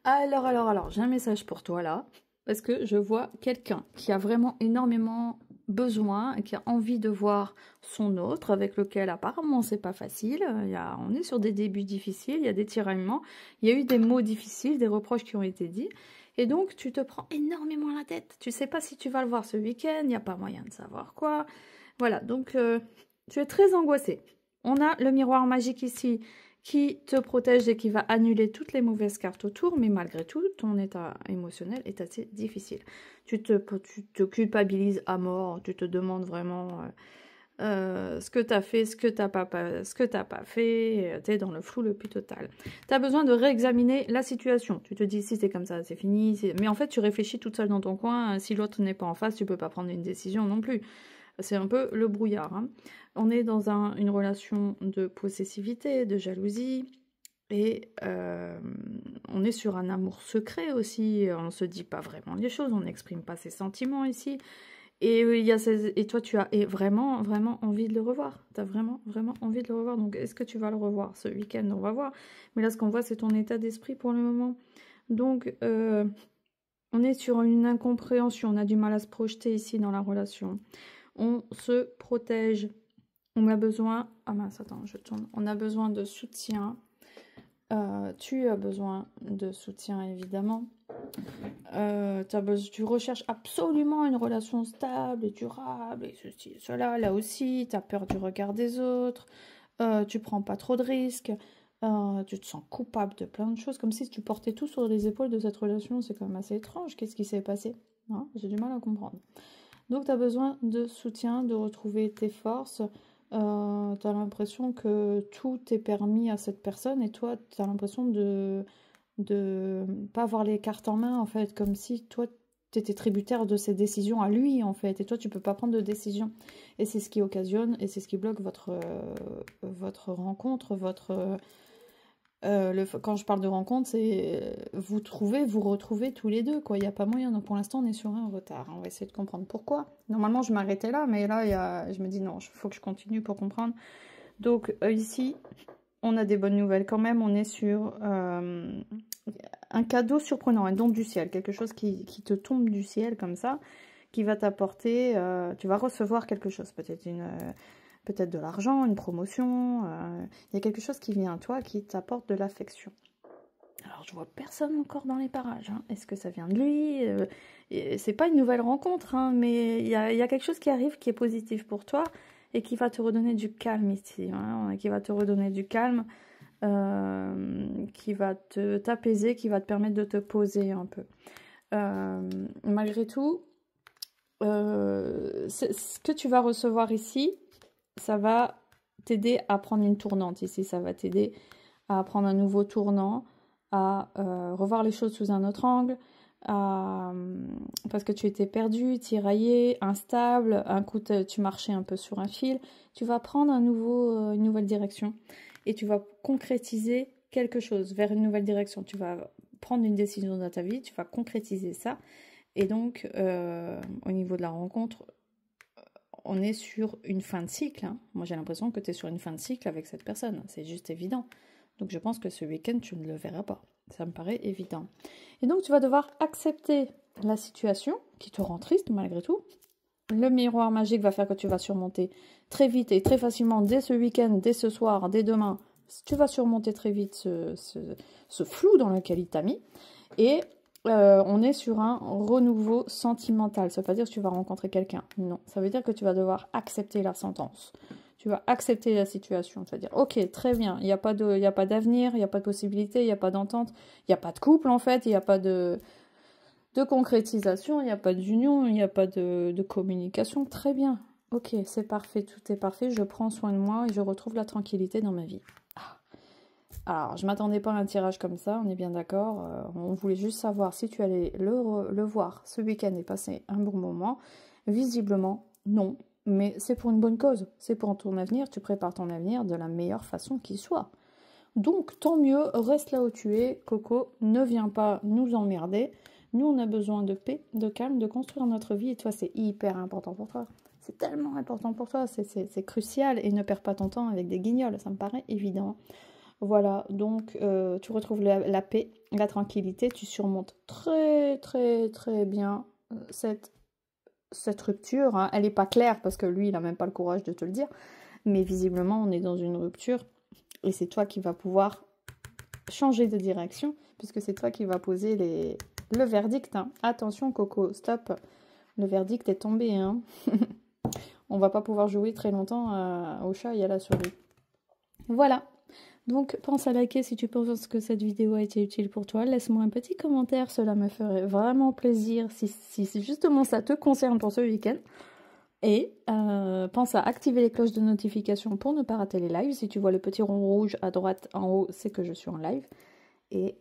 Alors, j'ai un message pour toi là, parce que je vois quelqu'un qui a vraiment énormément besoin, qui a envie de voir son autre, avec lequel apparemment c'est pas facile. On est sur des débuts difficiles, il y a des tiraillements, il y a eu des mots difficiles, des reproches qui ont été dits, et donc tu te prends énormément la tête. Tu sais pas si tu vas le voir ce week-end, il n'y a pas moyen de savoir quoi. Voilà, donc tu es très angoissée. On a le miroir magique ici qui te protège et qui va annuler toutes les mauvaises cartes autour, mais malgré tout, ton état émotionnel est assez difficile. Tu te culpabilises à mort, tu te demandes vraiment ce que tu as fait, ce que tu n'as pas fait, tu es dans le flou le plus total. Tu as besoin de réexaminer la situation. Tu te dis, si c'est comme ça, c'est fini. Mais en fait, tu réfléchis toute seule dans ton coin. Si l'autre n'est pas en face, tu peux pas prendre une décision non plus. C'est un peu le brouillard. Hein. On est dans une relation de possessivité, de jalousie, et on est sur un amour secret aussi. On ne se dit pas vraiment les choses, on n'exprime pas ses sentiments ici. Et, et toi, tu as vraiment, vraiment envie de le revoir. Tu as vraiment, vraiment envie de le revoir. Donc, est-ce que tu vas le revoir ce week-end? On va voir. Mais là, ce qu'on voit, c'est ton état d'esprit pour le moment. Donc, on est sur une incompréhension. On a du mal à se projeter ici dans la relation. On se protège. On a besoin... Ah mince, attends, je tourne. On a besoin de soutien. Tu as besoin de soutien, évidemment. Tu recherches absolument une relation stable et durable, et ceci et cela. Là aussi, tu as peur du regard des autres. Tu prends pas trop de risques. Tu te sens coupable de plein de choses, comme si tu portais tout sur les épaules de cette relation. C'est quand même assez étrange. Qu'est-ce qui s'est passé? J'ai du mal à comprendre. Donc, tu as besoin de soutien, de retrouver tes forces. Tu as l'impression que tout est permis à cette personne et toi, tu as l'impression de pas avoir les cartes en main, en fait, comme si toi, tu étais tributaire de ses décisions à lui, en fait, et toi, tu peux pas prendre de décision. Et c'est ce qui occasionne, et c'est ce qui bloque votre rencontre, quand je parle de rencontre, c'est vous retrouvez tous les deux, quoi. Il n'y a pas moyen. Donc pour l'instant, on est sur un retard. On va essayer de comprendre pourquoi. Normalement, je m'arrêtais là, mais là, je me dis non, il faut que je continue pour comprendre. Donc ici, on a des bonnes nouvelles quand même. On est sur un cadeau surprenant, un don du ciel, quelque chose qui te tombe du ciel comme ça, qui va t'apporter. Tu vas recevoir quelque chose, peut-être de l'argent, une promotion, il y a quelque chose qui vient à toi, qui t'apporte de l'affection. Alors, je vois personne encore dans les parages. Hein. Est-ce que ça vient de lui? C'est pas une nouvelle rencontre, hein, mais il y a quelque chose qui arrive qui est positif pour toi et qui va te redonner du calme ici. Hein, qui va te redonner du calme, qui va t'apaiser, qui va te permettre de te poser un peu. Malgré tout, ce que tu vas recevoir ici, ça va t'aider à prendre une tournante ici, ça va t'aider à prendre un nouveau tournant, à revoir les choses sous un autre angle, parce que tu étais perdu, tiraillé, instable, un coup tu marchais un peu sur un fil, tu vas prendre une nouvelle direction et tu vas concrétiser quelque chose vers une nouvelle direction, tu vas prendre une décision dans ta vie, tu vas concrétiser ça, et donc au niveau de la rencontre, on est sur une fin de cycle. Hein. Moi, j'ai l'impression que tu es sur une fin de cycle avec cette personne. C'est juste évident. Donc, je pense que ce week-end, tu ne le verras pas. Ça me paraît évident. Et donc, tu vas devoir accepter la situation qui te rend triste malgré tout. Le miroir magique va faire que tu vas surmonter très vite et très facilement dès ce week-end, dès ce soir, dès demain. Tu vas surmonter très vite ce flou dans lequel il t'a mis. Et on est sur un renouveau sentimental. Ça veut pas dire que tu vas rencontrer quelqu'un. Non, ça veut dire que tu vas devoir accepter la sentence. Tu vas accepter la situation. Tu vas dire, ok, très bien, il n'y a pas d'avenir, il n'y a pas de possibilité, il n'y a pas d'entente, il n'y a pas de couple en fait, il n'y a pas de concrétisation, il n'y a pas d'union, il n'y a pas de communication. Très bien, ok, c'est parfait, tout est parfait, je prends soin de moi et je retrouve la tranquillité dans ma vie. Alors, je ne m'attendais pas à un tirage comme ça, on est bien d'accord. On voulait juste savoir si tu allais le voir ce week-end et passer un bon moment. Visiblement, non. Mais c'est pour une bonne cause. C'est pour ton avenir. Tu prépares ton avenir de la meilleure façon qui soit. Donc, tant mieux. Reste là où tu es. Coco, ne viens pas nous emmerder. Nous, on a besoin de paix, de calme, de construire notre vie. Et toi, c'est hyper important pour toi. C'est tellement important pour toi. C'est crucial. Et ne perds pas ton temps avec des guignols. Ça me paraît évident. Voilà, donc tu retrouves la paix, la tranquillité, tu surmontes très très très bien cette rupture. Hein. Elle n'est pas claire parce que lui, il n'a même pas le courage de te le dire, mais visiblement, on est dans une rupture et c'est toi qui vas pouvoir changer de direction puisque c'est toi qui vas poser le verdict. Hein. Attention Coco, stop, le verdict est tombé. Hein. On va pas pouvoir jouer très longtemps au chat et à la souris. Voilà. Donc, pense à liker si tu penses que cette vidéo a été utile pour toi. Laisse-moi un petit commentaire, cela me ferait vraiment plaisir si justement ça te concerne pour ce week-end. Et pense à activer les cloches de notification pour ne pas rater les lives. Si tu vois le petit rond rouge à droite en haut, c'est que je suis en live. Et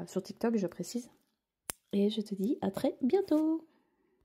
sur TikTok, je précise. Et je te dis à très bientôt.